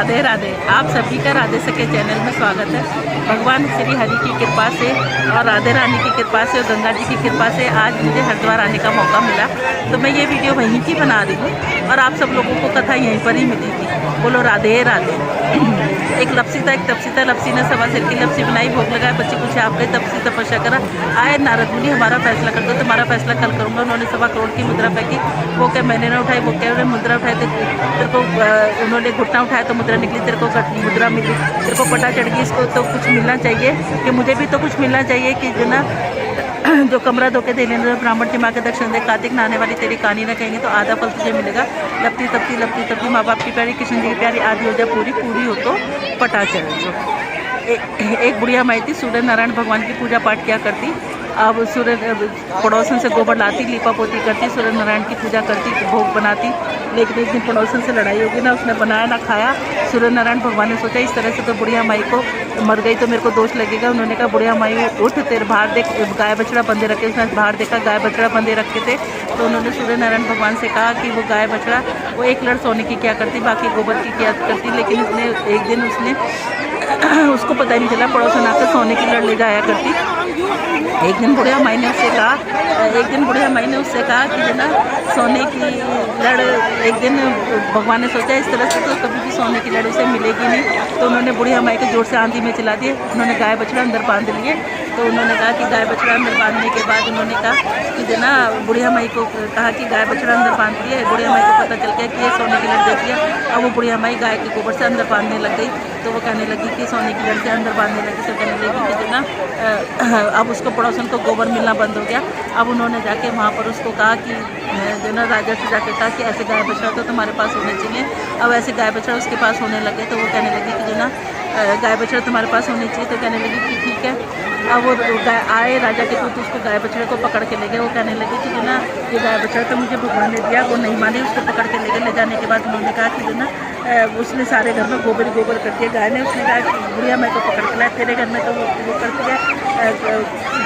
राधे राधे। आप सभी का राधे सके चैनल में स्वागत है। भगवान श्री हरि की कृपा से और राधे रानी की कृपा से और गंगा जी की कृपा से आज मुझे हरिद्वार आने का मौका मिला, तो मैं ये वीडियो वहीं की बना रही हूँ और आप सब लोगों को कथा यहीं पर ही मिलेगी। बोलो राधे राधे। एक लपसी था, एक तपसी था। लपसी ने सवा सिर की लपसी बनाई, भोग लगाया, बच्ची कुछ आप गए, तपसी तपस्या करा, आए नारद मुनि हमारा फैसला कर दो, तुम्हारा फैसला कल करूँगा। उन्होंने 1.25 करोड़ की मुद्रा फेंकी, वो क्या मैंने ना उठाई, वो क्या उन्होंने मुद्रा उठाई तो तेरे को, उन्होंने घुटना उठाया तो मुद्रा निकली, तेरे को मुद्रा मिली, तेरे को पता चढ़ गई, इसको तो कुछ मिलना चाहिए कि मुझे भी तो कुछ मिलना चाहिए कि जो ना जो कमरा धोके दे लेने ब्राह्मण की माँ के दर्शन दे, कार्तिक नहाने वाली तेरी कहानी ना कहेंगे तो आधा फल तुझे मिलेगा। लपती तपती लपती तपती माँ बाप की प्यारी, कृष्ण जी की प्यारी, आदि हो जा पूरी, पूरी हो तो पटा चढ़ जो। एक बुढ़िया माई थी, सूर्य नारायण भगवान की पूजा पाठ किया करती। अब सूर्य पड़ोसन से गोबर लाती, लीपा पोती करती, सूर्य नारायण की पूजा करती, भोग बनाती। लेकिन एक दिन पड़ोसन से लड़ाई होगी ना, उसने बनाया ना खाया। सूर्य नारायण भगवान ने सोचा इस तरह से तो बुढ़िया माई को मर गई तो मेरे को दोष लगेगा। उन्होंने कहा बुढ़िया माई उठ, तेरे बाहर देख, गाय बछड़ा बंधे रखे। उसने बाहर देखा गाय बछड़ा बंधे रखे थे, तो उन्होंने सूर्य नारायण भगवान से कहा कि वो गाय बछड़ा वो एक लड़ सोने की क्या करती, बाकी गोबर की क्या करती। लेकिन उसने एक दिन उसको पता ही नहीं चला, पड़ोसन आकर सोने की लड़ ले जाया करती। एक दिन बुढ़िया माई ने उससे कहा कि जो ना सोने की लड़, एक दिन भगवान ने सोचा इस तरह से तो कभी भी सोने की लड़ उसे मिलेगी नहीं, तो उन्होंने बुढ़िया माई को जोर से आंधी में चला दिए। उन्होंने गाय बछड़ा अंदर बांध लिए। तो उन्होंने कहा कि गाय बछड़ा अंदर बांधने के बाद उन्होंने कहा कि जो ना बुढ़िया माई को कहा कि गाय बछड़ा अंदर बांध दिए। बुढ़िया माई को पता चल गया कि ये सोने की लड़ देती है। अब वो बुढ़िया माई गाय के गोबर से अंदर बांधने लग गई। तो वो कहने लगी कि सोने की लड़ से अंदर बांधने लगी, तो कहने लगी कि जो ना अब उसको पड़ोसन को गोबर मिलना बंद हो गया। अब उन्होंने जाके वहाँ पर उसको कहा कि जो ना राजा से जाके कहा कि ऐसे गाय बछड़ा तो तुम्हारे पास होने चाहिए। अब ऐसे गाय बछड़ा उसके पास होने लगे, तो वो कहने लगी कि जो ना गाय बछड़ा तुम्हारे पास होनी चाहिए। तो कहने लगी कि ठीक है। अब वो आए राजा के दूत, उसको गाय बछड़े को पकड़ के ले गए। वो कहने लगे कि जो ना ये गाय बछड़ा तो मुझे भगवान ने दिया। वो नहीं मानी, उसको पकड़ के ले गए। ले जाने के बाद उन्होंने कहा कि जो ना उसने सारे घर में गोबर गोबर कर दिया गाय ने। उसने कहा कि बुढ़िया मैं को पकड़ के लाया, तेरे घर में तो वो करती है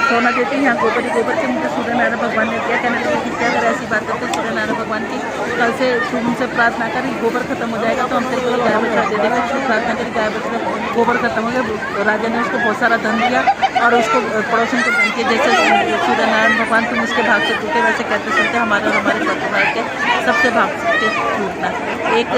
सोना देती है, यहाँ गोबर ही गोबर से मुझे सूर्य नारायण भगवान ने दिया। कहने लगे कि अगर ऐसी बात करते तो सूर्य नारायण भगवान की कल से तू उनसे प्रार्थना करी, गोबर खत्म हो जाएगा तो हम तेरे को गाय बछड़ा दे देंगे। उसको प्रार्थना करी, गाय बछड़ा गोबर खत्म हो गया। राजा ने उसको बहुत सारा धन दिया और उसको पड़ोसन को धन के जैसे सूर्य नारायण भगवान तुम उसके भाग से टूटे, वैसे कहते सुनते हमारे और हमारे परिवार के सबसे भाग से टूटना। एक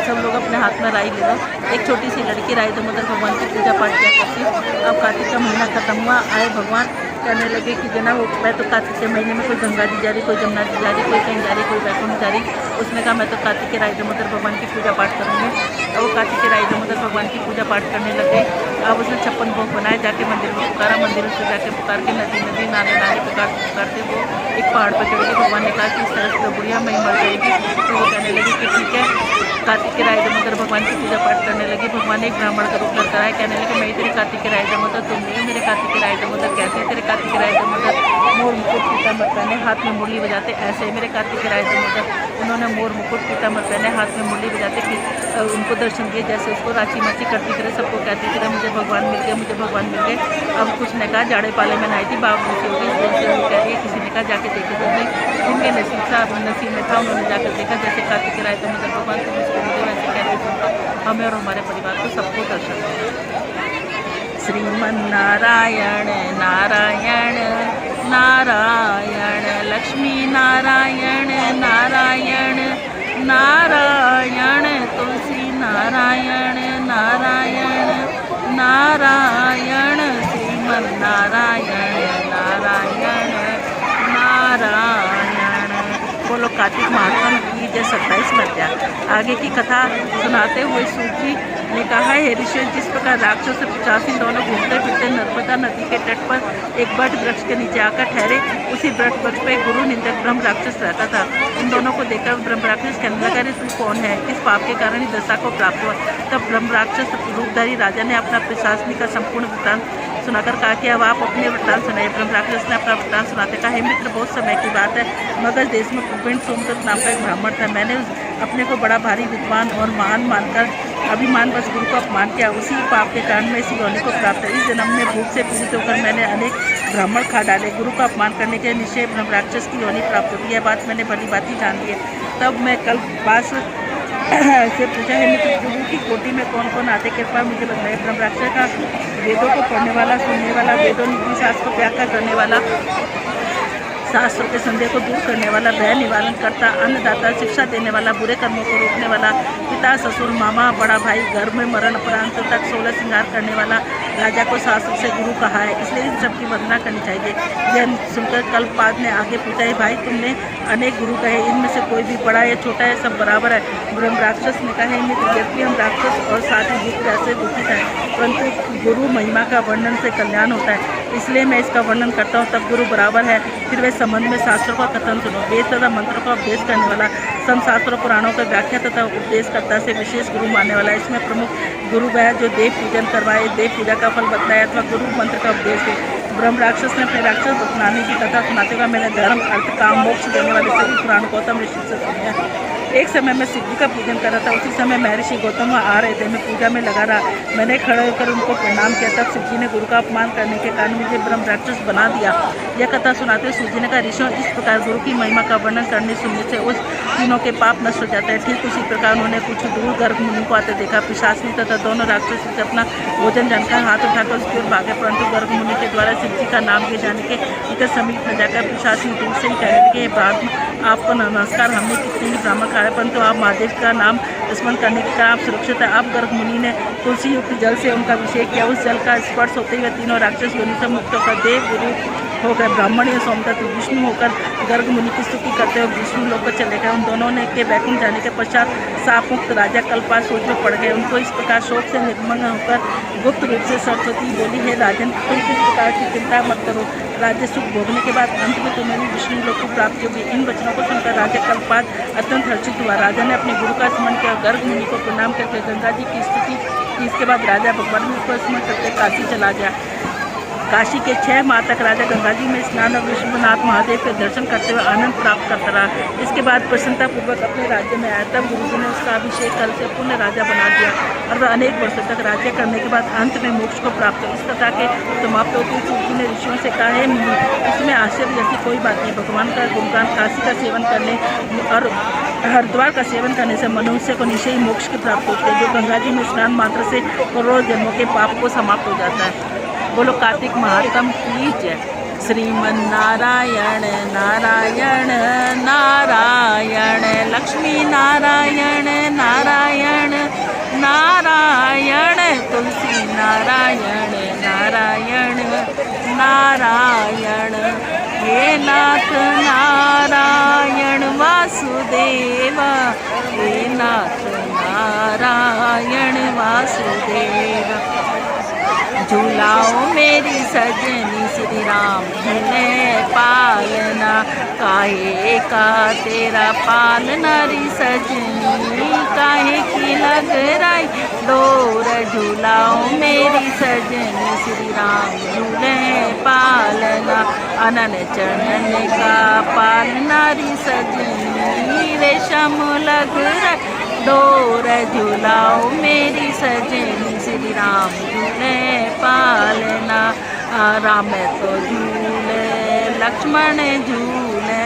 सब लोग अपने हाथ में राई ले लो। एक छोटी सी लड़की राई दामोदर भगवान की पूजा पाठ किया करती। अब कार्तिक का महीना खत्म हुआ, आए भगवान, कहने लगे कि जो ना वो मैं तो कार्तिक के महीने में कोई गंगा जी जा रही, कोई जमुना जी जा रही, कोई कहीं जा रही, कोई वैकुंठ जा रही। उसने कहा मैं तो कार्तिक के राय दामोदर भगवान की पूजा पाठ करूँगी। और वो कार्तिक के राय दामोदर भगवान की पूजा पाठ करने लग गए। अब उसने 56 भोग बनाए, जाके मंदिर में पुकारा, मंदिर से जाके पुकार के नदी नदी नाले नाले पुकारते वो एक पहाड़ पर चढ़ के भगवान ने कहा कि इस तरह से बुढ़िया मई मर जाएगी। तो वो कहने लगी कि ठीक है। कार्तिक के राय दामोदर भगवान की पूजा पाठ करने लगी। भगवान ने एक ब्राह्मण का रूप लेकर आया, कहने लगे मैं तेरे कार्तिक के राय दामोदर, तुम नहीं मेरे कार्तिक के राय दामोदर। कैसे तेरे कार्तिक के राय दामोदर? मोर मुकुट पीताम्बर पहने, हाथ में मुरली बजाते, ऐसे मेरे कार्तिक के राय दामोदर। उन्होंने मोर मुकुट पीताम्बर पहने, हाथ में मुरली बजाते कि उनको दर्शन दिए, जैसे उसको राची माची करती करे, सबको कहती थी मुझे भगवान मिल गए, मुझे भगवान मिल गए। अब कुछ ने कहा जाड़े पाले में नहाई थी, बाप नीचे हो गई, कह रही है। किसी ने कहा जाके देखे तो नहीं, उनके नसीब में था, उन्होंने जाकर देखा जैसे कार्तिक के राय दामोदर भगवान तुम इसको मिले, वैसे कह रहे सुनते हमें और हमारे परिवार को सबको दर्शन दिया। श्रीमन नारायण नारायण नारायण, लक्ष्मी नारायण नारायण नारायण, तुलसी नारायण नारायण नारायण, श्रीमन नारायण नारायण नारायण। बोलो कार्तिक महात्मा की जय 27 मध्या। आगे की कथा सुनाते हुए सूत जी ने कहा है ऋषि, जिस प्रकार राक्षस से 85 दोनों घूमते फिरते नर्मदा नदी के तट पर एक बट वृक्ष के नीचे आकर ठहरे, उसी बट वृक्ष पर एक गुरु निंदक ब्रह्म राक्षस रहता था। इन दोनों को देखकर ब्रह्म राक्षस कहने लगा, तू कौन है, किस पाप के कारण इस दशा को प्राप्त हुआ? तब ब्रह्म राक्षस रूपधारी राजा ने अपना प्रशासनिक का संपूर्ण वृत्तांत सुनाकर कहा कि अब आप अपने वृत्तांत सुनाइए। ब्रह्म राक्षस ने अपना वृत्तांत सुनाते कहा, हे मित्र, बहुत समय की बात है, मगध देश में कुपिंड सोमदत्त नाम का एक ब्राह्मण था। मैंने अपने को बड़ा भारी विद्वान और महान मानकर अभिमान बस गुरु को अपमान किया। उसी पाप के कारण मैं इसी योनि को प्राप्त है। इस जन्म में भूख से पीड़ित होकर मैंने अनेक ब्राह्मण खा डाले। गुरु का अपमान करने के निश्चय ब्रह्म राक्षस की योनि प्राप्त होती है, बात मैंने भली बात ही जान ली है। तब मैं कल पास से पूछा है मित्र गुरु की कोटि में कौन कौन आते, कृपया मुझे बताइए। ब्रह्मराक्षस का वेदों को पढ़ने वाला, सुनने वाला, वेदों नीति शास्त्र को व्याख्या करने वाला, शास्त्रों के संदेह को दूर करने वाला, भय निवारण करता, अन्नदाता, शिक्षा देने वाला, बुरे कर्मों को रोकने वाला, पिता, ससुर, मामा, बड़ा भाई, घर में मरण उपरांत तक 16 श्रृंगार करने वाला राजा को शास्त्र से गुरु कहा है, इसलिए इन सबकी वंदना करनी चाहिए। यह सुनकर कल्पपाद ने आगे पूछा है, भाई तुमने अनेक गुरु कहे, इनमें से कोई भी बड़ा या छोटा है, सब बराबर है। ब्रह्मराक्षस ने कहा है, मित्र यद्यपि हम राक्षस और साथ ही दुख ऐसे दुखित हैं, परंतु गुरु महिमा का वर्णन से कल्याण होता है, इसलिए मैं इसका वर्णन करता हूँ, तब गुरु बराबर है। फिर वे संबंध में शास्त्रों का कथन सुनो। वेद तथा मंत्रों का उपदेश करने वाला, सम शास्त्रों पुराणों का व्याख्या तथा उपदेशकर्ता से विशेष गुरु मानने वाला, इसमें प्रमुख गुरु वह जो देव पूजन करवाए, देव पूजा का फल बतलाए अथवा गुरु मंत्र का उपदेश दे। ब्रह्मराक्षस ने अपने राक्षस अपनाने की कथा सुनाते हुए मैंने धर्म, अर्थ, काम, मोक्ष देने वाले सभी पुराण गौतम ऋषि से सुने। एक समय मैं शिव जी का पूजन कर रहा था, उसी समय महर्षि गौतम आ रहे थे, मैं पूजा में लगा रहा, मैंने खड़े होकर उनको प्रणाम किया, तब शिव जी ने गुरु का अपमान करने के कारण मुझे ब्रह्मराक्षस बना दिया। यह कथा सुनाते हुए शिव जी ने कहा, ऋषियों इस प्रकार गुरु की महिमा का वर्णन करने सुनने से उस तीनों के पाप नष्ट हो जाते हैं। ठीक उसी प्रकार उन्होंने कुछ दूर गर्भ मुनि को आते देखा, पिशाचनी तथा दोनों राक्षस से अपना भोजन जानकर हाथ उठाकर उसकी ओर भागे, परंतु गर्भ मुनि के द्वारा शिव जी का नाम ले जाने के इधर समीप न जाकर पिशाचनी दूर से ही कहने लगे, ब्राह्मण आपको नमस्कार, हमने कितने ही ब्राह्मण खाए परंतु आप महादेव का नाम स्मरण करने के कारण आप सुरक्षित है। अब गर्भ मुनि ने तुलसी युक्त जल से उनका अभिषेक किया, उस जल का स्पर्श होते ही तीनों राक्षस योनि से मुक्त होकर देव गुरु होकर ब्राह्मण या सोमदत्त विष्णु होकर गर्ग मुनि की स्तुति करते हुए विष्णु लोक पर चले गए। उन दोनों ने के बैकुंठ जाने के पश्चात साप मुक्त राजा कल्पपाद सोच में पड़ गए। उनको इस प्रकार शोक से निर्मग्न होकर गुप्त रूप से सरस्वती बोली, है राजन तुम किस प्रकार की चिंता मत करो, राज्य सुख भोगने के बाद अंत में तुम्हें भी विष्णु लोक को प्राप्ति होगी। इन वचनों को सुनकर राजा कल्पपाद अत्यंत हर्षित हुआ। राजा ने अपने गुरु का स्मरण किया, गर्ग मुनि को प्रणाम करके गंगा जी की स्तुति की। इसके बाद राजा भगवान को स्मरण करके काशी चला गया। काशी के 6 माह तक राजा गंगा जी में स्नान और विश्वनाथ महादेव के दर्शन करते हुए आनंद प्राप्त करता रहा। इसके बाद प्रसन्नतापूर्वक अपने राज्य में आया, तब गुरु जी ने उसका अभिषेक कर उसे पुण्य राजा बना दिया और वह अनेक वर्षों तक राज्य करने के बाद अंत में मोक्ष को प्राप्त हुआ। इस कथा के समाप्त होते शिव जी ने ऋषियों से कहा, है मुनि इसमें आश्चर्य जैसी कोई बात नहीं, भगवान का गुणगान, काशी का सेवन करने और हरिद्वार का सेवन करने से मनुष्य को निश्चय ही मोक्ष की प्राप्त होती है, जो गंगा जी में स्नान मात्र से करोड़ों जन्मों के पाप को समाप्त हो जाता है। बोलो कार्तिक महात्म की जय। श्रीमन नारायण नारायण नारायण, लक्ष्मी नारायण नारायण नारायण, तुलसी नारायण नारायण नारायण, हे नाथ नारायण वासुदेव, हे नाथ नारायण वासुदेव। झूलाओ मेरी सजनी श्री राम झूले पालना, काहे का तेरा पालना री सजनी, काहे की लग रही डोर। झूलाओ मेरी सजनी श्री राम झूले पालना, अनन चरण का पालना री सजनी, रेशम लग रही डोर। झूलाओ मेरी सजनी श्री राम झूले पालना, राम तो झूले लक्ष्मण झूले,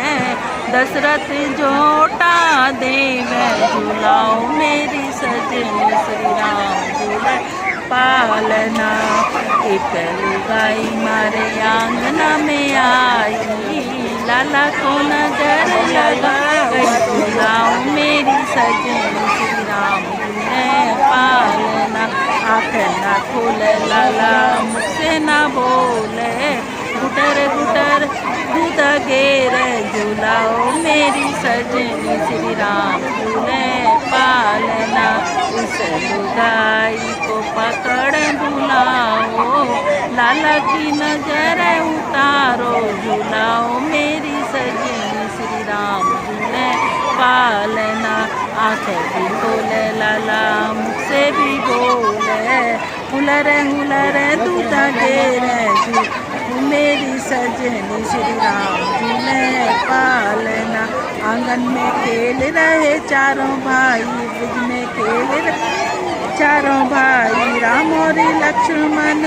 दशरथ जोटा देव। झूलाओ मेरी सजनी श्री राम झूले पालना, एक गाय मारे आंगना में आई, लाला को नजर लगा गई। झूलाओ मेरी सजनी श्री राम झूले पालना, आँख ना खोले लाला मुझसे ना बोले, गुटर गुटर दूध घेर। झूलाओ मेरी सजनी श्री राम झूले पालना, उस लुगाई को पकड़ बुलाओ, लाला की नजर उतारो। झूलाओ मेरी सजनी श्री राम झूले पालना, आँखें भी खोले लाला मुझसे भी बोले, हुलरे हुलरे दूध घेरे। मेरी सजनी श्री राम झूले पालना, आंगन में खेल रहे चारों भाई, ब्रिज में खेल रहे चारों भाई, राम और लक्ष्मण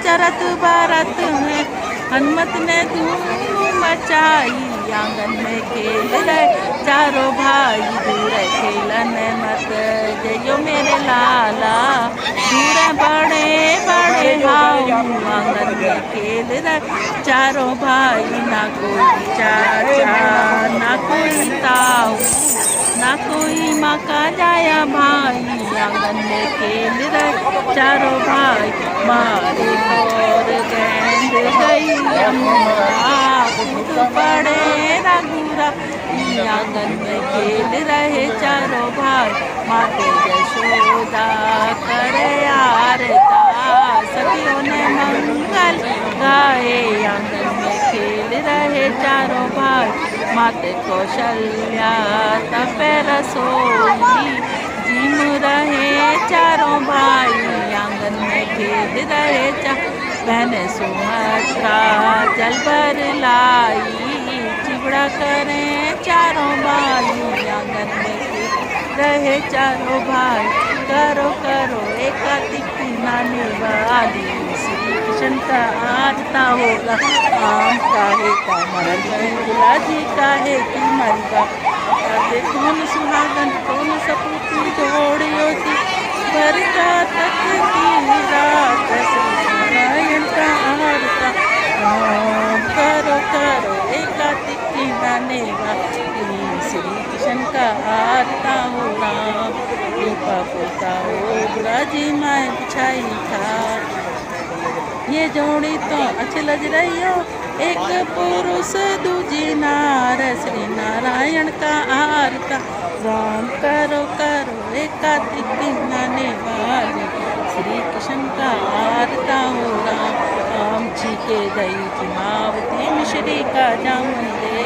चरत भारत में, हनुमत ने धूम मचाई। आंगन में खेल रहे चारों भाई, दूर खेलन मत जयो मेरे लाला। दूर बड़े बड़े हाउ आंगन में खेल रहे चारों भाई, ना कोई चाचा ना कोई ताऊ ना कोई माँ का जाया भाई। आंगन में खेल रहे चारों भाई, मारे और गेंद गई अम्मा खुद पड़े रघुरा। आंगन में खेल रहे चारों भाई, माते यशोदा करे आरता। सखियों ने मंगल गाए, आंगन में खेल रहे चारों भाई, माते कौशल्या तपे रसोई। झूम रहे चारों भाई, आंगन में खेल रहे बहने सुमत्रा जल भर लाई। चिबड़ा करें चारों भाई, आंगन में खेल रहे चारों भाई। करो करो एकातिक नाने वाली, श्री कृष्ण का आरता होगा। आम काहे का मरल गुलाजी काहे की मरगा। कौन सुहागन कौन सपूती जोड़ियो थी, बरका तक की रात नारायण का आरता। करो करो एकातिक नाने वाली, श्री कृष्ण का आरता हो राम। रूपा पोता हो बुराजी माए बिछाई था, ये जोड़ी तो अच्छी लग रही हो। एक पुरुष दूजी नार, श्री नारायण का आरता। राम करो करो एकातिक नाने वाली, श्री कृष्ण का आरता हो राम। आम जी के दई जिमावती मिश्री का जामुन दे,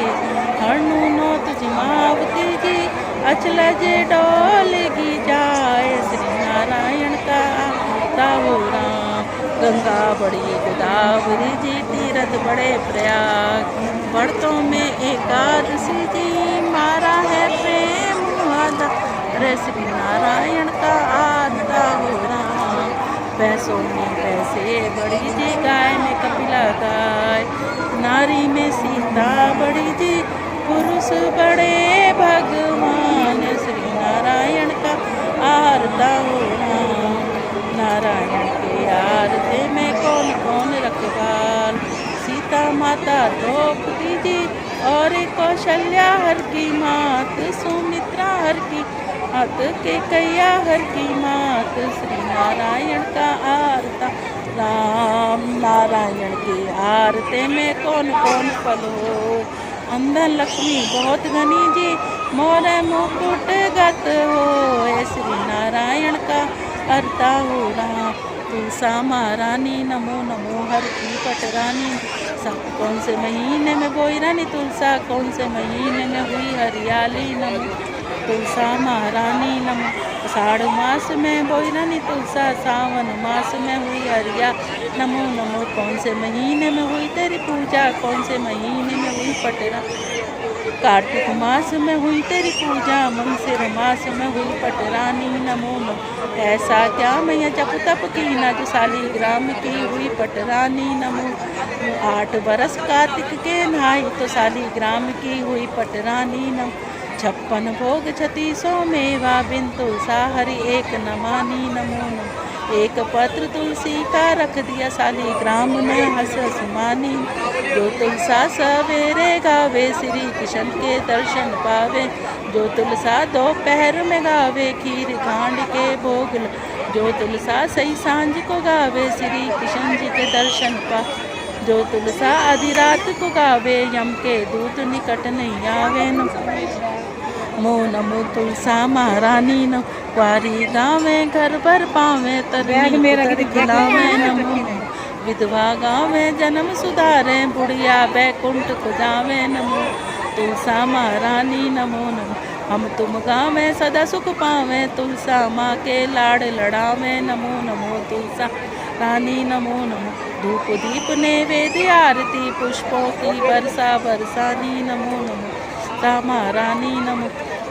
हरनू नो जिमावती जी अचल जे डोलगी जाए। श्री नारायण का आरता हो राम। गंगा बड़ी गोदावरी जी तीरथ बड़े प्रयाग, व्रतों में एकादशी जी मारा है प्रेम वादा। रे श्री नारायण का आरता हो राम। पैसों में पैसे बड़ी जी, गाय में कपिला गाय, नारी में सीता बड़ी जी, पुरुष बड़े भगवान। श्री नारायण का आरता हो राम। नारायण के आरते में कौन कौन रखवाल, सीता माता द्रौपदी जी और कौशल्या हर की मात, सुमित्रा हर की मात, के कैया हर की मात। श्री नारायण का आरता राम। नारायण के आरते में कौन कौन फल हो, अंदर लक्ष्मी बहुत घनी जी, मोर मुकुट गत हो। श्री नारायण का आरता हो राम। तुलसा महारानी नमो नमो हर की पटरानी। सब कौन से महीने में बोई रानी तुलसा, कौन से महीने में हुई हरियाली। नमो तुलसा महारानी नमो। आषाढ़ मास में बोई रानी तुलसा, सावन मास में हुई हरिया। नमो नमो कौन से महीने में हुई तेरी पूजा, कौन से महीने में हुई पटरा। कार्तिक मास में हुई तेरी पूजा, मंसिर मास में हुई पटरानी। नमो नमो ऐसा क्या मैया जप तप की ना, जो शालीग्राम की हुई पटरानी। नमो 8 बरस कार्तिक के नहाई, तो शालीग्राम की हुई पटरानी। नमो 56 भोग 36 मेवा, बिन तुलसा हरि एक नमानी। नमो नमो एक पत्र तुलसी का रख दिया, शालीग्राम में हंस हंस मानी। जो तुलसा सवेरे गावे, श्री कृष्ण के दर्शन पावे। जो तुलसा दोपहर में गावे, खीर खांड के भोग। जो तुलसा सही सांझ को गावे, श्री कृष्ण जी के दर्शन पा। जो तुलसा आधी रात को गावे, यम के दूत निकट नहीं आवे। नमो नमो तुलसा महारानी नमो। कुआरी गावे घर भर पावे, तरनी खिलावे। नमो विधवा गावे जन्म सुधारे, बुढ़िया बैकुंठ को जावे। नमो तुलसा महारानी नमो नमो। हम तुम गावे सदा सुख पावे, तुलसा माँ के लाड़ लड़ावे। नमो नमो तुलसा रानी नमो नमो। धूप दीप नैवेद्य आरती, पुष्पों की वर्षा बरसानी। नमो नमो रामा रानी नमो।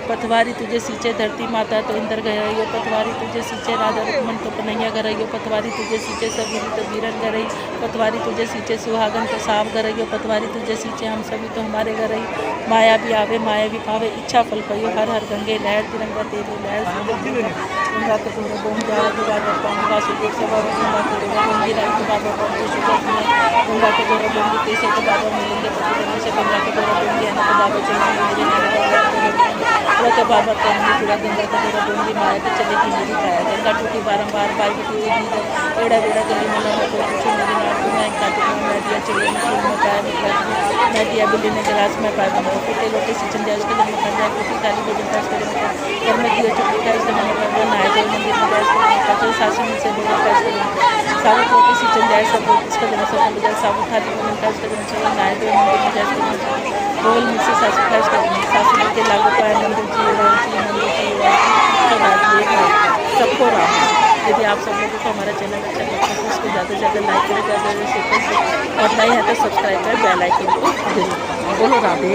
पतवारी तुझे सींचे धरती माता तो इंदर गरइयो। पतवारी तुझे सींचे राधा रुक्मन तो कन्हैया गरइयो। पतवारी तुझे सींचे सबीरी तो बीरन गरई। पतवारी तुझे सींचे सुहागन तो साव गरइयो। पतवारी तुझे सींचे हम सभी तो हमारे गरई। माया भी आवे माया भी पावे इच्छा फल पयो। हर हर गंगे लहर तिरंगा तेरी लहर। गंगा के तोरे बोम जाए दुआ करता हूँ वासुदेव सभा गंगा के तोरे गंगी लाई तो बाबा पर तो शुगर गंगा के तोरे बोम कैसे तो बाबा मिलेंगे पति करने से। गंगा के तोरे बोम दिया ना तो बाबा चलेंगे मेरे नारे तो बाबा करेंगे पूरा। गंगा के तोरे बोम दी माया तो चलेगी मेरी काया। गंगा टूटी बारंबार बाई बेटी एड़ा बेड़ा गली में लगा कोई कुछ मेरी नाट में काटे में मैं दिया चले में काया निकला मैं दिया बिल्ली ने गिलास में पाया बना कुटे लोटे सिंचन जाए उसके लिए कर जाए कुटी खाली भोजन का उसके लिए घर में दिया चुकी का इससे मैंने कर नहाए गए मंदिर में गए उसके सासू में से बोला का इसके साबुत रोटी सिंचन जाए सब इसका दिन सब बन जाए साबुत थाली भोजन का उसके दिन चले नहाए गए मंदिर में जाए उसके बोल मुझसे सासू का इसका सासू के लागू पाया मंदिर जी सबको राम। यदि आप सब लोगों को हमारा चैनल अच्छा लगता है तो उसको ज़्यादा से ज़्यादा लाइक करें, ज़्यादा से ज़्यादा शेयर करें और नहीं है तो सब्सक्राइब करें, बेल आइकन को जरूर बोलो राधे।